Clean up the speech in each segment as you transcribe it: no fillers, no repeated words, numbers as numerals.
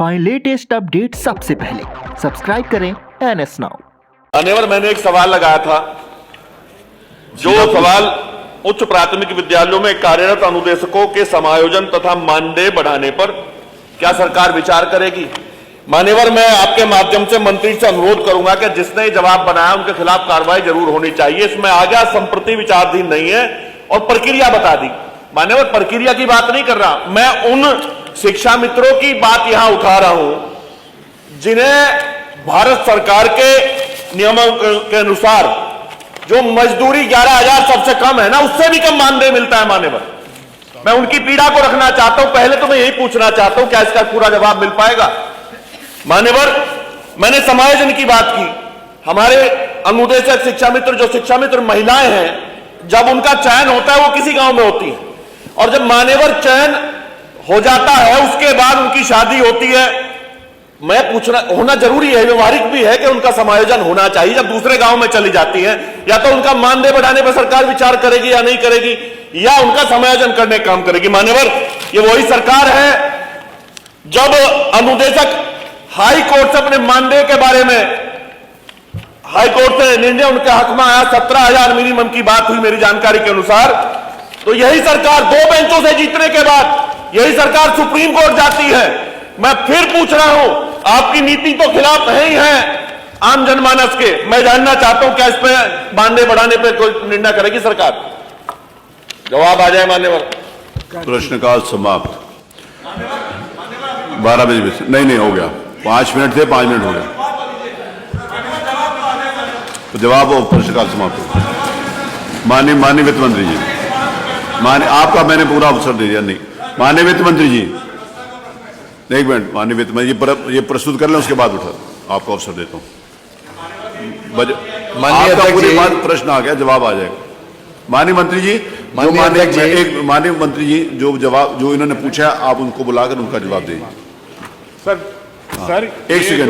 पाएं latest update सबसे पहले। सब्सक्राइब करें NS Now। मान्यवर, मैंने एक सवाल लगाया था, जो सवाल उच्च प्राथमिक विद्यालयों में कार्यरत अनुदेशकों के समायोजन तथा मानदेय बढ़ाने पर क्या सरकार विचार करेगी। मान्यवर, मैं आपके माध्यम से मंत्री से अनुरोध करूंगा कि जिसने जवाब बनाया उनके खिलाफ कार्रवाई जरूर होनी चाहिए। इसमें आज्ञा संप्रति विचाराधीन नहीं है और प्रक्रिया बता दी। मान्यवर, प्रक्रिया की बात नहीं कर रहा मैं, उन शिक्षा मित्रों की बात यहां उठा रहा हूं जिन्हें भारत सरकार के नियमों के अनुसार जो मजदूरी 11,000 सबसे कम है ना, उससे भी कम मानदेय मिलता है। मान्यवर, मैं उनकी पीड़ा को रखना चाहता हूं। पहले तो मैं यही पूछना चाहता हूं, क्या इसका पूरा जवाब मिल पाएगा। मान्यवर, मैंने समायोजन की बात की। हमारे अनुदेशक शिक्षा मित्र, जो शिक्षा मित्र महिलाएं हैं, जब उनका चयन होता है वो किसी गांव में होती है, और जब मान्यवर चयन हो जाता है उसके बाद उनकी शादी होती है। मैं पूछना होना जरूरी है, व्यवहारिक भी है कि उनका समायोजन होना चाहिए। जब दूसरे गांव में चली जाती है, या तो उनका मानदेय बढ़ाने पर सरकार विचार करेगी या नहीं करेगी, या उनका समायोजन करने का काम करेगी। मान्यवर, ये वही सरकार है जब अनुदेशक हाई कोर्ट से अपने मानदेय के बारे में, हाई कोर्ट से निर्णय उनके हक में आया, 17,000 मिनिमम की बात हुई मेरी जानकारी के अनुसार। तो यही सरकार 2 बेंचों से जीतने के बाद यही सरकार सुप्रीम कोर्ट जाती है। मैं फिर पूछ रहा हूं, आपकी नीति तो खिलाफ है ही है आम जनमानस के। मैं जानना चाहता हूं, क्या इस पे मानदेय बढ़ाने पे कोई निर्णय करेगी सरकार। जवाब आ जाए मान्यवर। प्रश्नकाल समाप्त। 12 बजे नहीं हो गया, 5 मिनट थे, 5 मिनट हो गया। तो जवाब हो, प्रश्नकाल समाप्त। माननीय वित्त मंत्री जी, आपका मैंने पूरा अवसर दे दिया। नहीं, माननीय वित्त मंत्री जी, एक मिनट। माननीय वित्त मंत्री ये प्रस्तुत कर लें, उसके बाद उठा आपको अवसर देता हूं। प्रश्न आ गया, जवाब आ जाएगा। माननीय मंत्री जी, माननीय मंत्री जी, जो जवाब जो इन्होंने पूछा है, आप उनको बुलाकर उनका जवाब दीजिए। सर एक सेकंड,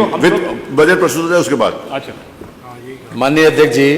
बजट प्रस्तुत है उसके बाद। अच्छा, माननीय अध्यक्ष जी,